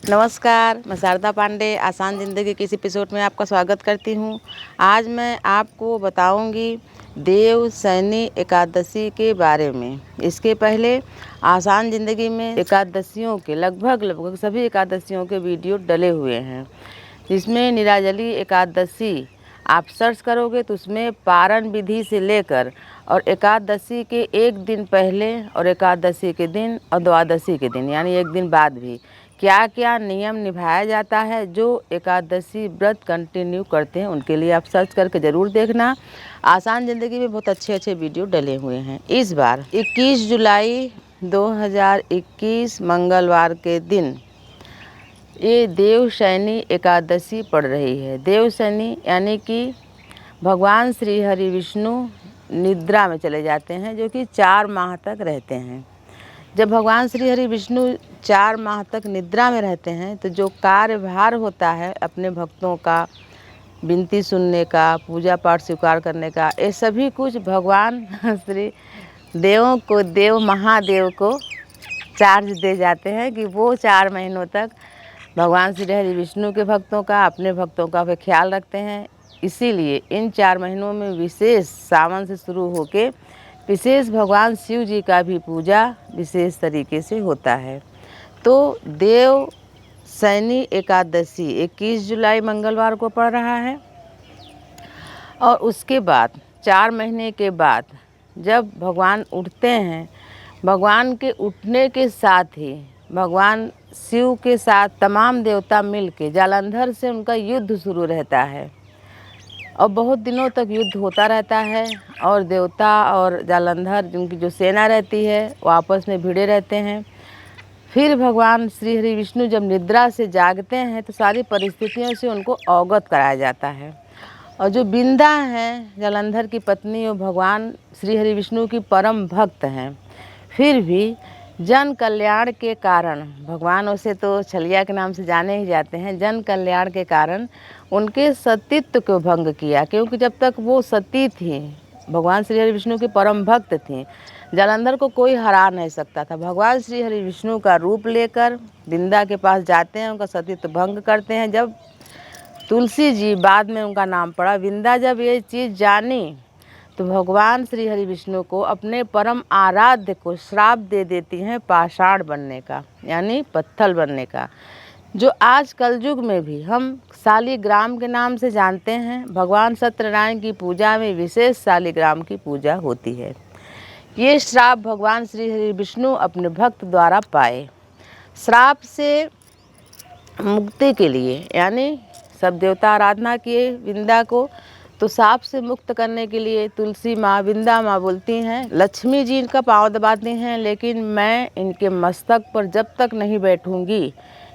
नमस्कार, मैं शारदा पांडे आसान ज़िंदगी के इस एपिसोड में आपका स्वागत करती हूँ। आज मैं आपको बताऊँगी देवशयनी एकादशी के बारे में। इसके पहले आसान ज़िंदगी में एकादशियों के लगभग सभी एकादशियों के वीडियो डले हुए हैं, जिसमें निराजली एकादशी आप सर्च करोगे तो उसमें पारण विधि से लेकर और एकादशी के एक दिन पहले और एकादशी के दिन और द्वादशी के दिन यानी एक दिन बाद भी क्या क्या नियम निभाया जाता है। जो एकादशी व्रत कंटिन्यू करते हैं उनके लिए आप सर्च करके ज़रूर देखना। आसान ज़िंदगी में बहुत अच्छे वीडियो डले हुए हैं। इस बार 21 जुलाई 2021 मंगलवार के दिन ये देवशयनी एकादशी पड़ रही है। देवशयनी यानी कि भगवान श्री हरि विष्णु निद्रा में चले जाते हैं, जो कि 4 माह तक रहते हैं। जब भगवान श्री हरि विष्णु 4 माह तक निद्रा में रहते हैं तो जो कार्यभार होता है अपने भक्तों का, विनती सुनने का, पूजा पाठ स्वीकार करने का, ये सभी कुछ भगवान श्री देवों को, देव महादेव को चार्ज दे जाते हैं कि वो 4 महीनों तक भगवान श्री हरि विष्णु के भक्तों का, अपने भक्तों का वे ख्याल रखते हैं। इसीलिए इन 4 महीनों में विशेष सावन से शुरू होके विशेष भगवान शिव जी का भी पूजा विशेष तरीके से होता है। तो देवशयनी एकादशी 21 जुलाई मंगलवार को पड़ रहा है और उसके बाद 4 महीने के बाद जब भगवान उठते हैं, भगवान के उठने के साथ ही भगवान शिव के साथ तमाम देवता मिलके जालंधर से उनका युद्ध शुरू रहता है और बहुत दिनों तक युद्ध होता रहता है और देवता और जालंधर जिनकी जो सेना रहती है वो आपस में भिड़े रहते हैं। फिर भगवान श्री हरि विष्णु जब निद्रा से जागते हैं तो सारी परिस्थितियों से उनको अवगत कराया जाता है। और जो बिंदा हैं जालंधर की पत्नी, वो भगवान श्री हरि विष्णु की परम भक्त हैं। फिर भी जन कल्याण के कारण, भगवान उसे तो छलिया के नाम से जाने ही जाते हैं, जन कल्याण के कारण उनके सतीत्व को भंग किया, क्योंकि जब तक वो सती थी, भगवान श्री हरि विष्णु की परम भक्त थी, जालंधर को कोई हरा नहीं सकता था। भगवान श्री हरि विष्णु का रूप लेकर बिंदा के पास जाते हैं, उनका सतीत्व भंग करते हैं। जब तुलसी जी, बाद में उनका नाम पड़ा, बिंदा जब ये चीज़ जानी तो भगवान श्री हरि विष्णु को अपने परम आराध्य को श्राप दे देती हैं पाषाण बनने का, यानी पत्थर बनने का, जो आज कलयुग में भी हम शालिग्राम के नाम से जानते हैं। भगवान सत्यनारायण की पूजा में विशेष शालिग्राम की पूजा होती है। ये श्राप भगवान श्री हरि विष्णु अपने भक्त द्वारा पाए। श्राप से मुक्ति के लिए, यानी सब देवता आराधना किए बिंदा को, तो साप से मुक्त करने के लिए तुलसी माँ, बिंदा माँ बोलती हैं, लक्ष्मी जी इनका पाँव दबाती हैं, लेकिन मैं इनके मस्तक पर जब तक नहीं बैठूंगी,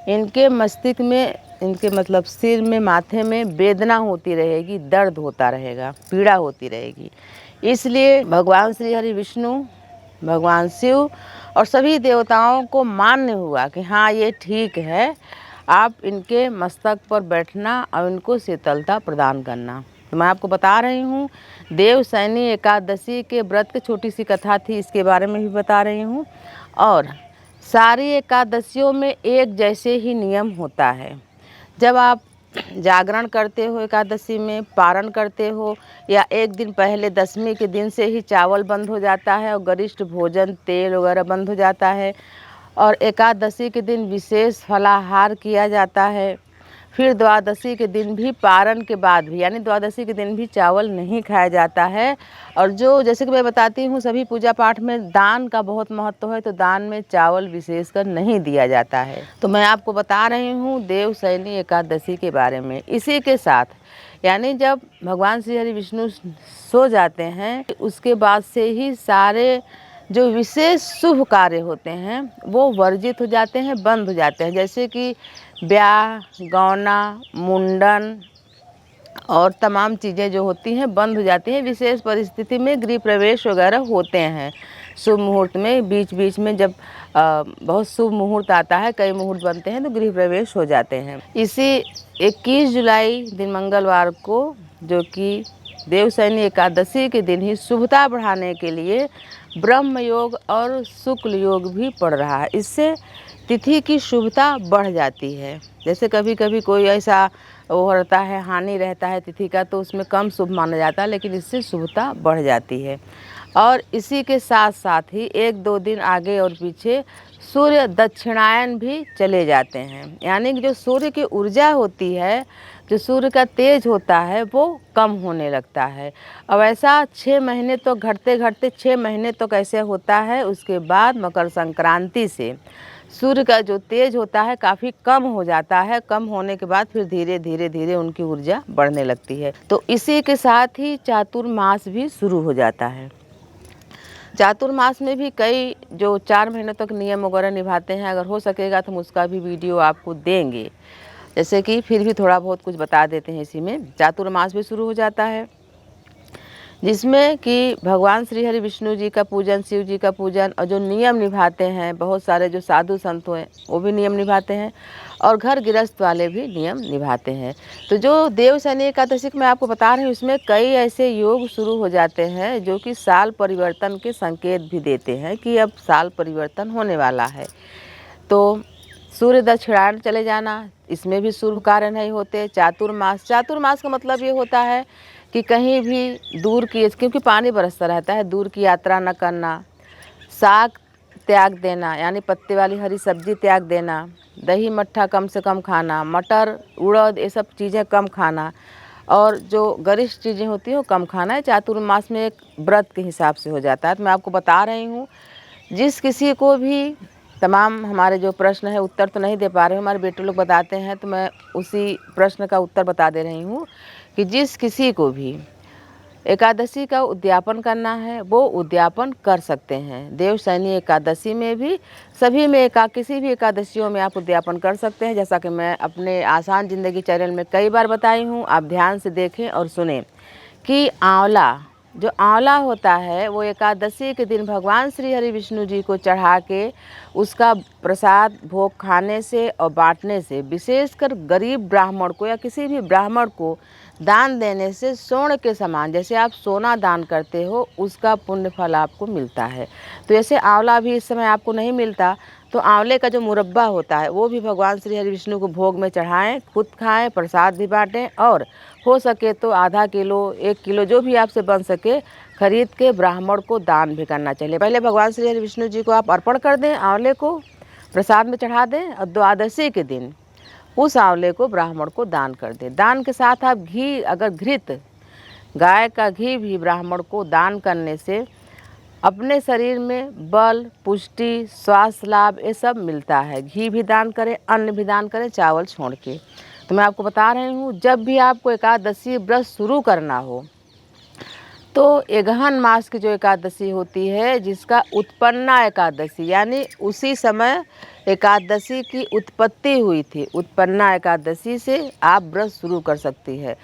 इनके मस्तिष्क में, इनके मतलब सिर में, माथे में वेदना होती रहेगी, दर्द होता रहेगा, पीड़ा होती रहेगी। इसलिए भगवान श्री हरि विष्णु, भगवान शिव और सभी देवताओं को मान्य हुआ कि हाँ ये ठीक है, आप इनके मस्तक पर बैठना और इनको शीतलता प्रदान करना। तो मैं आपको बता रही हूँ देवशयनी एकादशी के व्रत की छोटी सी कथा थी, इसके बारे में भी बता रही हूँ। और सारी एकादशियों में एक जैसे ही नियम होता है। जब आप जागरण करते हो, एकादशी में पारण करते हो, या एक दिन पहले 10वीं के दिन से ही चावल बंद हो जाता है और गरिष्ठ भोजन, तेल वगैरह बंद हो जाता है, और एकादशी के दिन विशेष फलाहार किया जाता है। फिर द्वादशी के दिन भी, पारण के बाद भी, यानी द्वादशी के दिन भी चावल नहीं खाया जाता है। और जो, जैसे कि मैं बताती हूँ, सभी पूजा पाठ में दान का बहुत महत्व है, तो दान में चावल विशेषकर नहीं दिया जाता है। तो मैं आपको बता रही हूँ देवशयनी एकादशी के बारे में। इसी के साथ, यानी जब भगवान श्री हरि विष्णु सो जाते हैं, उसके बाद से ही सारे जो विशेष शुभ कार्य होते हैं वो वर्जित हो जाते हैं, बंद हो जाते हैं। जैसे कि ब्याह, गौना, मुंडन और तमाम चीज़ें जो होती हैं बंद हो जाती हैं। विशेष परिस्थिति में गृह प्रवेश वगैरह होते हैं शुभ मुहूर्त में, बीच बीच में जब बहुत शुभ मुहूर्त आता है, कई मुहूर्त बनते हैं, तो गृह प्रवेश हो जाते हैं। इसी 21 जुलाई दिन मंगलवार को, जो कि देवशयनी एकादशी के दिन ही शुभता बढ़ाने के लिए ब्रह्म योग और शुक्ल योग भी पड़ रहा है। इससे तिथि की शुभता बढ़ जाती है। जैसे कभी कभी कोई ऐसा वो रहता है, हानि रहता है तिथि का, तो उसमें कम शुभ माना जाता है, लेकिन इससे शुभता बढ़ जाती है। और इसी के साथ साथ ही 1-2 दिन आगे और पीछे सूर्य दक्षिणायन भी चले जाते हैं, यानी कि जो सूर्य की ऊर्जा होती है, जो सूर्य का तेज होता है, वो कम होने लगता है। अब ऐसा 6 महीने तो घटते घटते 6 महीने तो कैसे होता है, उसके बाद मकर संक्रांति से सूर्य का जो तेज होता है काफ़ी कम हो जाता है। कम होने के बाद फिर धीरे धीरे धीरे उनकी ऊर्जा बढ़ने लगती है। तो इसी के साथ ही चातुर्मास भी शुरू हो जाता है। चातुर्मास में भी कई जो 4 महीनों तक नियम वगैरह निभाते हैं, अगर हो सकेगा तो हम उसका भी वीडियो आपको देंगे। जैसे कि फिर भी थोड़ा बहुत कुछ बता देते हैं इसी में। चातुर्मास भी शुरू हो जाता है, जिसमें कि भगवान श्री हरि विष्णु जी का पूजन, शिव जी का पूजन, और जो नियम निभाते हैं, बहुत सारे जो साधु संत हैं वो भी नियम निभाते हैं, और घर गृहस्थ वाले भी नियम निभाते हैं। तो जो देवशयनी एकादशी मैं आपको बता रही हूँ, इसमें कई ऐसे योग शुरू हो जाते हैं जो कि साल परिवर्तन के संकेत भी देते हैं कि अब साल परिवर्तन होने वाला है। तो सूर्य दक्षिणायन चले जाना, इसमें भी शुभ कार्य नहीं होते। चातुर्मास का मतलब ये होता है कि कहीं भी दूर की, क्योंकि पानी बरसता रहता है, दूर की यात्रा न करना, साग त्याग देना, यानी पत्ते वाली हरी सब्जी त्याग देना, दही मट्ठा कम से कम खाना, मटर उड़द ये सब चीज़ें कम खाना, और जो गरिष्ठ चीज़ें होती हैं वो कम खाना है। चातुर्मास में एक व्रत के हिसाब से हो जाता है। तो मैं आपको बता रही हूँ, जिस किसी को भी तमाम हमारे जो प्रश्न है उत्तर तो नहीं दे पा रहे, हमारे बेटे लोग बताते हैं, तो मैं उसी प्रश्न का उत्तर बता दे रही हूँ कि जिस किसी को भी एकादशी का उद्यापन करना है वो उद्यापन कर सकते हैं। देवशयनी एकादशी में भी, सभी में किसी भी एकादशियों में आप उद्यापन कर सकते हैं। जैसा कि मैं अपने आसान ज़िंदगी चैनल में कई बार बताई हूँ, आप ध्यान से देखें और सुनें कि आंवला, जो आंवला होता है वो एकादशी के दिन भगवान श्री हरि विष्णु जी को चढ़ा के उसका प्रसाद भोग खाने से और बांटने से, विशेषकर गरीब ब्राह्मण को या किसी भी ब्राह्मण को दान देने से स्वर्ण के समान, जैसे आप सोना दान करते हो, उसका पुण्य फल आपको मिलता है। तो जैसे आंवला भी इस समय आपको नहीं मिलता, तो आंवले का जो मुरब्बा होता है वो भी भगवान श्री हरि विष्णु को भोग में चढ़ाएं, खुद खाएं, प्रसाद भी बाँटें, और हो सके तो आधा किलो 1 किलो जो भी आपसे बन सके खरीद के ब्राह्मण को दान भी करना चाहिए। पहले भगवान श्री हरि विष्णु जी को आप अर्पण कर दें, आंवले को प्रसाद में चढ़ा दें, और द्वादशी के दिन उस आंवले को ब्राह्मण को दान कर दें। दान के साथ आप घी, अगर घृत गाय का घी भी ब्राह्मण को दान करने से अपने शरीर में बल, पुष्टि, स्वास्थ्य लाभ ये सब मिलता है। घी भी दान करें, अन्न भी दान करें, चावल छोड़ के। तो मैं आपको बता रही हूँ, जब भी आपको एकादशी व्रत शुरू करना हो तो एगहन मास की जो एकादशी होती है, जिसका उत्पन्ना एकादशी, यानी उसी समय एकादशी की उत्पत्ति हुई थी, उत्पन्ना एकादशी से आप व्रत शुरू कर सकती है।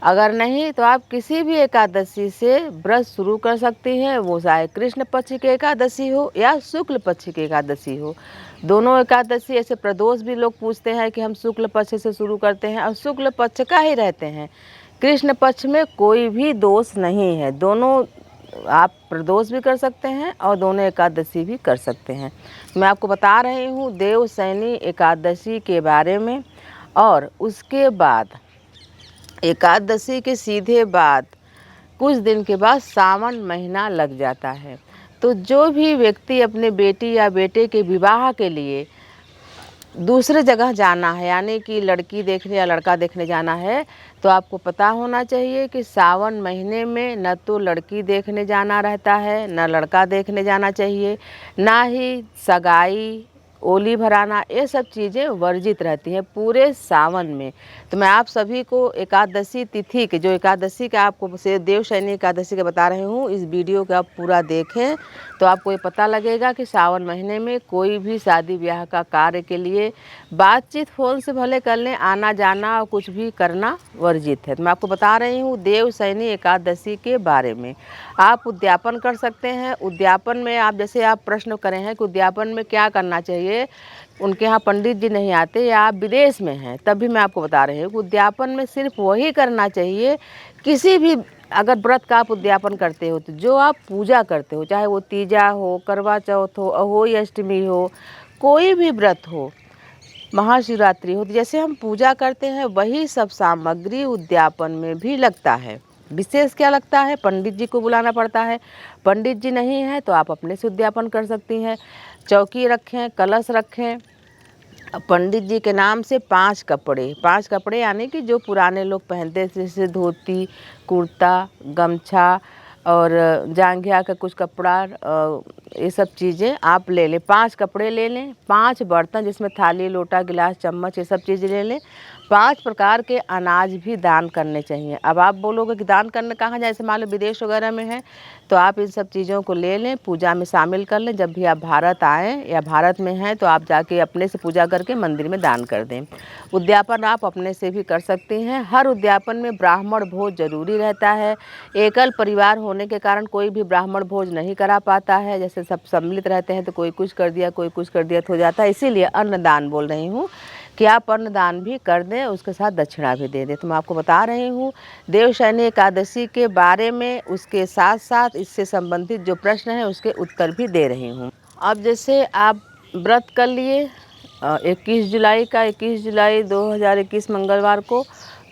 अगर नहीं तो आप किसी भी एकादशी से व्रत शुरू कर सकती हैं, वो चाहे कृष्ण पक्ष की एकादशी हो या शुक्ल पक्ष की एकादशी हो। दोनों एकादशी, ऐसे प्रदोष भी लोग पूछते हैं कि हम शुक्ल पक्ष से शुरू करते हैं, और शुक्ल पक्ष का ही रहते हैं। कृष्ण पक्ष में कोई भी दोष नहीं है, दोनों आप प्रदोष भी कर सकते हैं और दोनों एकादशी भी कर सकते हैं। मैं आपको बता रही हूँ देवशयनी एकादशी के बारे में। और उसके बाद एकादशी के सीधे बाद कुछ दिन के बाद सावन महीना लग जाता है। तो जो भी व्यक्ति अपने बेटी या बेटे के विवाह के लिए दूसरे जगह जाना है, यानी कि लड़की देखने या लड़का देखने जाना है, तो आपको पता होना चाहिए कि सावन महीने में न तो लड़की देखने जाना रहता है, न लड़का देखने जाना चाहिए, ना ही सगाई, ओली भराना, ये सब चीज़ें वर्जित रहती हैं पूरे सावन में। तो मैं आप सभी को एकादशी तिथि के, जो एकादशी का आपको से देवशयनी एकादशी का बता रही हूँ, इस वीडियो को आप पूरा देखें तो आपको ये पता लगेगा कि सावन महीने में कोई भी शादी ब्याह का कार्य के लिए बातचीत फ़ोन से भले कर लें, आना जाना और कुछ भी करना वर्जित है। तो मैं आपको बता रही हूँ देवशयनी एकादशी के बारे में। आप उद्यापन कर सकते हैं। उद्यापन में आप, जैसे आप प्रश्न करें हैं कि उद्यापन में क्या करना चाहिए, उनके यहाँ पंडित जी नहीं आते या आप विदेश में हैं, तब भी मैं आपको बता रही हूँ कि उद्यापन में सिर्फ वही करना चाहिए, किसी भी अगर व्रत का आप उद्यापन करते हो तो जो आप पूजा करते हो, चाहे वो तीजा हो, करवा चौथ हो, अहोई अष्टमी हो, कोई भी व्रत हो, महाशिवरात्रि हो, तो जैसे हम पूजा करते हैं वही सब सामग्री उद्यापन में भी लगता है। विशेष क्या लगता है, पंडित जी को बुलाना पड़ता है। पंडित जी नहीं है तो आप अपने से उद्यापन कर सकती हैं। चौकी रखें, कलश रखें, पंडित जी के नाम से 5 कपड़े यानी कि जो पुराने लोग पहनते थे, जैसे धोती, कुर्ता, गमछा और जांघिया का कुछ कपड़ा, ये सब चीज़ें आप ले लें। 5 कपड़े ले लें, 5 बर्तन जिसमें थाली, लोटा, गिलास, चम्मच, ये सब चीज़ें ले लें। 5 प्रकार के अनाज भी दान करने चाहिए। अब आप बोलोगे कि दान करने कहाँ जाए, जैसे मान लो विदेश वगैरह में है, तो आप इन सब चीज़ों को ले लें, पूजा में शामिल कर लें। जब भी आप भारत आएँ या भारत में हैं तो आप जाके अपने से पूजा करके मंदिर में दान कर दें। उद्यापन आप अपने से भी कर सकती हैं। हर उद्यापन में ब्राह्मण भोज जरूरी रहता है। एकल परिवार होने के कारण कोई भी ब्राह्मण भोज नहीं करा पाता है, जैसे सब सम्मिलित रहते हैं तो कोई कुछ कर दिया, कोई कुछ कर दिया तो हो जाता है। इसीलिए अन्नदान बोल रही हूँ कि आप अन्नदान भी कर दें, उसके साथ दक्षिणा भी दे दें। तो मैं आपको बता रही हूँ देवशयनी एकादशी के बारे में, उसके साथ साथ इससे संबंधित जो प्रश्न हैं उसके उत्तर भी दे रही हूँ। अब जैसे आप व्रत कर लिए 21 जुलाई का, 21 जुलाई 2021 मंगलवार को,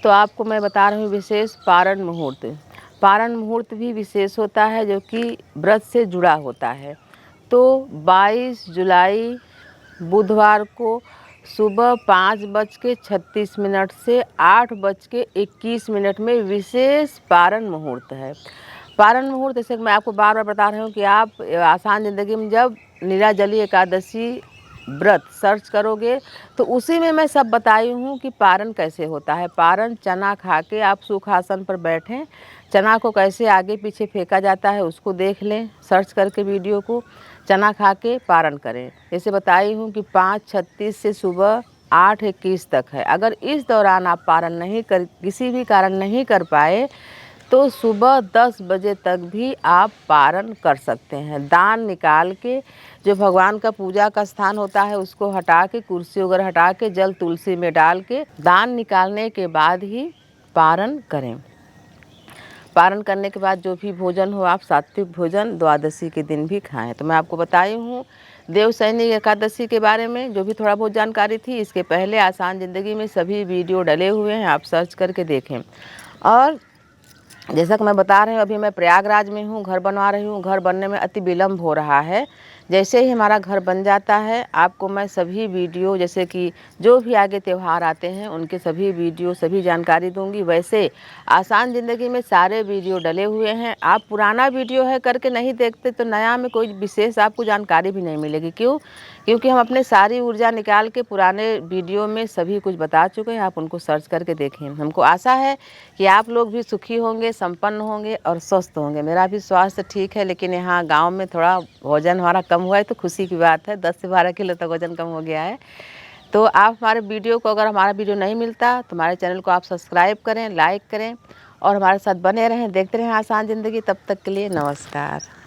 तो आपको मैं बता रही हूँ विशेष पारण मुहूर्त। पारण मुहूर्त भी विशेष होता है जो कि व्रत से जुड़ा होता है। तो 22 जुलाई बुधवार को सुबह 5:36 से 8:21 में विशेष पारण मुहूर्त है। पारण मुहूर्त जैसे मैं आपको बार बार बता रही हूँ कि आप आसान ज़िंदगी में जब निराजली एकादशी व्रत सर्च करोगे तो उसी में मैं सब बताई हूँ कि पारण कैसे होता है। पारण चना खा के आप सुखासन पर बैठें, चना को कैसे आगे पीछे फेंका जाता है उसको देख लें, सर्च करके वीडियो को, चना खा के पारण करें। जैसे बताई हूँ कि 5:36 से सुबह 8:21 तक है। अगर इस दौरान आप पारण किसी भी कारण नहीं कर पाए तो सुबह 10 बजे तक भी आप पारण कर सकते हैं। दान निकाल के, जो भगवान का पूजा का स्थान होता है उसको हटा के, कुर्सी वगैरह हटा के, जल तुलसी में डाल के दान निकालने के बाद ही पारण करें। पारण करने के बाद जो भी भोजन हो आप सात्विक भोजन द्वादशी के दिन भी खाएं। तो मैं आपको बताई हूँ देवशयनी एकादशी के बारे में जो भी थोड़ा बहुत जानकारी थी। इसके पहले आसान ज़िंदगी में सभी वीडियो डले हुए हैं, आप सर्च करके देखें। और जैसा कि मैं बता रही हूँ, अभी मैं प्रयागराज में हूँ, घर बनवा रही हूँ। घर बनने में अति विलम्ब हो रहा है। जैसे ही हमारा घर बन जाता है आपको मैं सभी वीडियो, जैसे कि जो भी आगे त्यौहार आते हैं उनके सभी वीडियो, सभी जानकारी दूंगी। वैसे आसान ज़िंदगी में सारे वीडियो डले हुए हैं। आप पुराना वीडियो है करके नहीं देखते तो नया में कोई विशेष आपको जानकारी भी नहीं मिलेगी। क्यों? क्योंकि हम अपने सारी ऊर्जा निकाल के पुराने वीडियो में सभी कुछ बता चुके हैं। आप उनको सर्च करके देखें। हमको आशा है कि आप लोग भी सुखी होंगे, संपन्न होंगे और स्वस्थ होंगे। मेरा भी स्वास्थ्य ठीक है, लेकिन यहाँ गांव में थोड़ा वजन हमारा कम हुआ है तो खुशी की बात है। 10 से 12 किलो तक वजन कम हो गया है। तो आप हमारे वीडियो को, अगर हमारा वीडियो नहीं मिलता तो हमारे चैनल को आप सब्सक्राइब करें, लाइक करें और हमारे साथ बने रहें, देखते रहें आसान ज़िंदगी। तब तक के लिए नमस्कार।